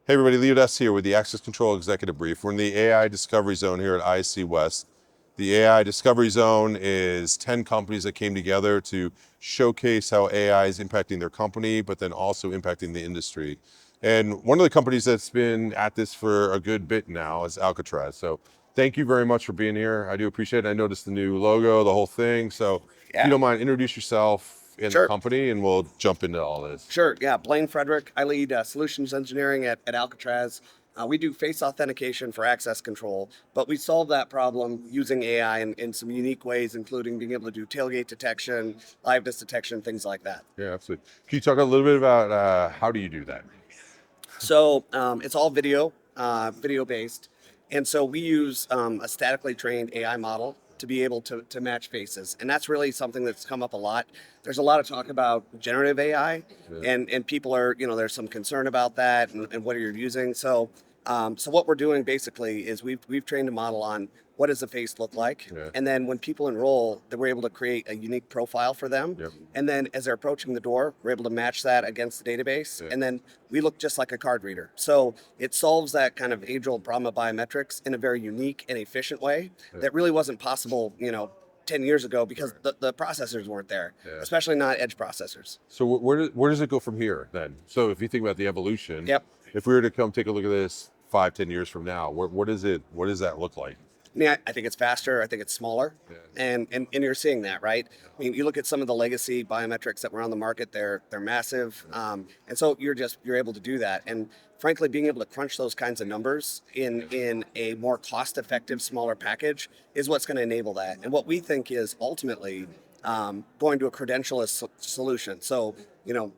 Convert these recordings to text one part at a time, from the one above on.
Hey everybody, Leo Dess here with the Access Control Executive Brief. We're in the AI Discovery Zone here at ISC West. The AI Discovery Zone is 10 companies that came together to showcase how AI is impacting their company, but then also impacting the industry. And one of the companies that's been at this for a good bit now is Alcatraz. So thank you very much for being here. I do appreciate it. I noticed the new logo, the whole thing. So if you Yeah, don't mind, introduce yourself and the sure. company and we'll jump into all this. Sure. Yeah, Blaine Frederick. I lead solutions engineering at Alcatraz. We do face authentication for access control, but we solve that problem using AI in some unique ways, including being able to do tailgate detection, liveness detection, things like that. Yeah, absolutely. Can you talk a little bit about how do you do that? So it's all video based. And so we use a statically trained AI model to be able to match faces. And that's really something that's come up a lot. There's a lot of talk about generative AI, Yeah. and people are, there's some concern about that and what are you using. So what we're doing basically is we've trained a model on what does the face look like, Yeah. and then when people enroll, that we're able to create a unique profile for them. Yep. And then as they're approaching the door, we're able to match that against the database, Yeah. and then we look just like a card reader. So it solves that kind of age-old problem of biometrics in a very unique and efficient way Yeah. that really wasn't possible, 10 years ago because the processors weren't there, Yeah. especially not edge processors. So where does it go from here then? So if you think about the evolution, Yep. if we were to come take a look at this 5, 10 years from now, what does that look like? I think it's faster. I think it's smaller, Yeah. and you're seeing that, right? I mean, you look at some of the legacy biometrics that were on the market; they're massive, and so you're able to do that. And frankly, being able to crunch those kinds of numbers in a more cost-effective, smaller package is what's going to enable that. And what we think is ultimately going to a credentialless solution. So we're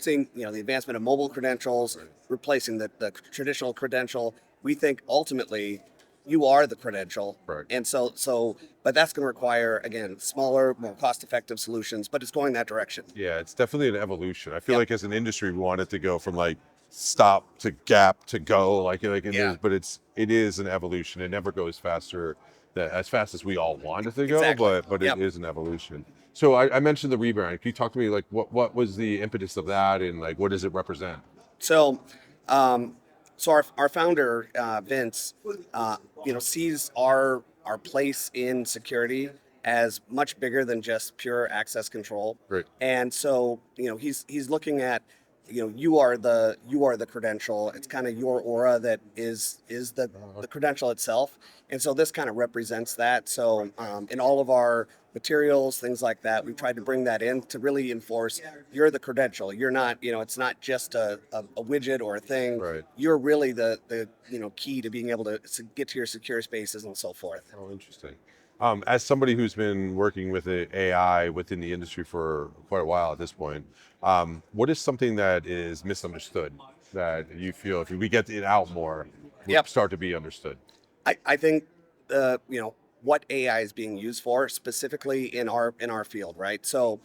seeing the advancement of mobile credentials, replacing the traditional credential. We think ultimately you are the credential. Right. And but that's going to require, again, smaller, more cost effective solutions, but it's going that direction. Yeah, it's definitely an evolution. I feel Yep. like as an industry, we want it to go from like stop to gap to go, like it Yeah, is, but it is an evolution. It never goes faster as fast as we all want it to go, exactly. but it Yep. is an evolution. So I mentioned the rebrand. Can you talk to me like what was the impetus of that and like what does it represent? So, um, so our founder Vince, sees our place in security as much bigger than just pure access control, Great. and so he's looking at you are the credential. It's kind of your aura that is the credential itself, and so this kind of represents that. So in all of our materials, things like that, we've tried to bring that in to really enforce you're the credential. You're not, it's not just a widget or a thing. Right. You're really the key to being able to get to your secure spaces and so forth. Oh, interesting. As somebody who's been working with AI within the industry for quite a while at this point, what is something that is misunderstood that you feel if we get it out more, would Yep. start to be understood? I think what AI is being used for specifically in our field, right? So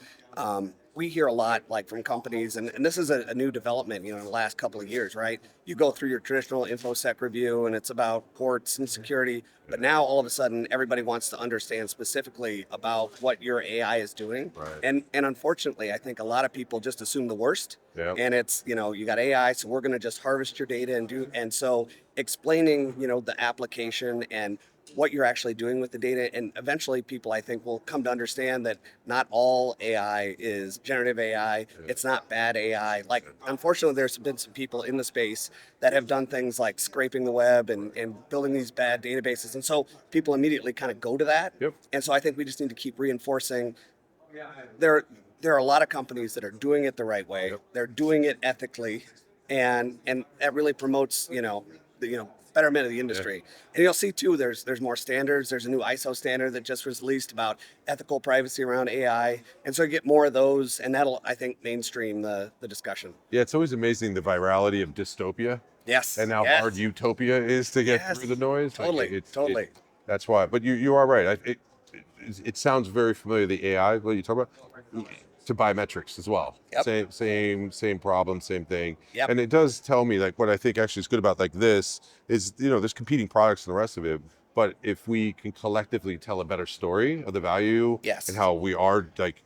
we hear a lot like from companies, and this is a new development, in the last couple of years, right? You go through your traditional infosec review, and it's about ports and security, but now all of a sudden everybody wants to understand specifically about what your AI is doing, Right. and unfortunately, I think a lot of people just assume the worst, Yeah. and it's you got AI, so we're going to just harvest your data and so explaining the application and what you're actually doing with the data, and eventually people, I think, will come to understand that not all AI is generative AI. It's not bad AI. Like, unfortunately, there's been some people in the space that have done things like scraping the web and building these bad databases, and so people immediately kind of go to that. Yep. And so I think we just need to keep reinforcing there there are a lot of companies that are doing it the right way. Yep. They're doing it ethically, and that really promotes the betterment of the Yeah. industry. And you'll see too, there's more standards. There's a new ISO standard that just was released about ethical privacy around AI, and so you get more of those, and that'll, I think, mainstream the discussion. Yeah, it's always amazing the virality of dystopia Yes. and how hard Yes. utopia is to get Yes. through the noise. Like Totally. Totally. that's why. But you are right. It sounds very familiar. The AI, what you talk about, to biometrics as well. Yep. Same problem, same thing. Yep. And it does tell me like what I think actually is good about like this is there's competing products and the rest of it. But if we can collectively tell a better story of the value Yes. and how we are like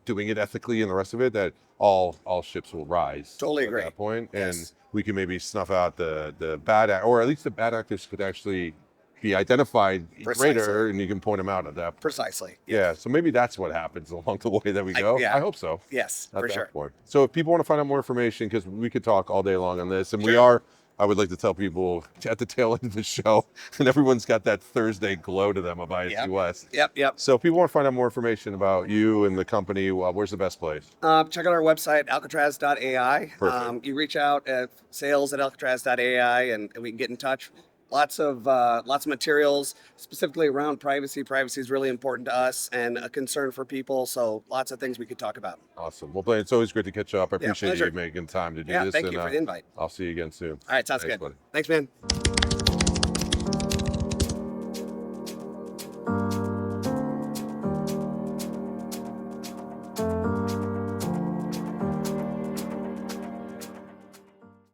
doing it ethically and the rest of it, that all ships will rise. Totally agree. At that point, Yes. and we can maybe snuff out the bad or at least the bad actors could actually be identified Precisely. later, and you can point them out at that point. Precisely. Yeah, so maybe that's what happens along the way that we go. yeah. I hope so. Yes, At for that sure. point. So if people want to find out more information, because we could talk all day long on this, and we Sure. are, I would like to tell people at the tail end of the show, and everyone's got that Thursday glow to them of ISC Yep. West. Yep. So if people want to find out more information about you and the company, where's the best place? Check out our website, alcatraz.ai. Perfect. You reach out at sales@alcatraz.ai, and we can get in touch. Lots of materials specifically around privacy. Privacy is really important to us and a concern for people. So lots of things we could talk about. Awesome. Well, Blaine, it's always great to catch up. I appreciate pleasure. you making time to do Yeah, this. thank you for the invite. I'll see you again soon. All right, sounds Thanks, good. buddy. Thanks, man.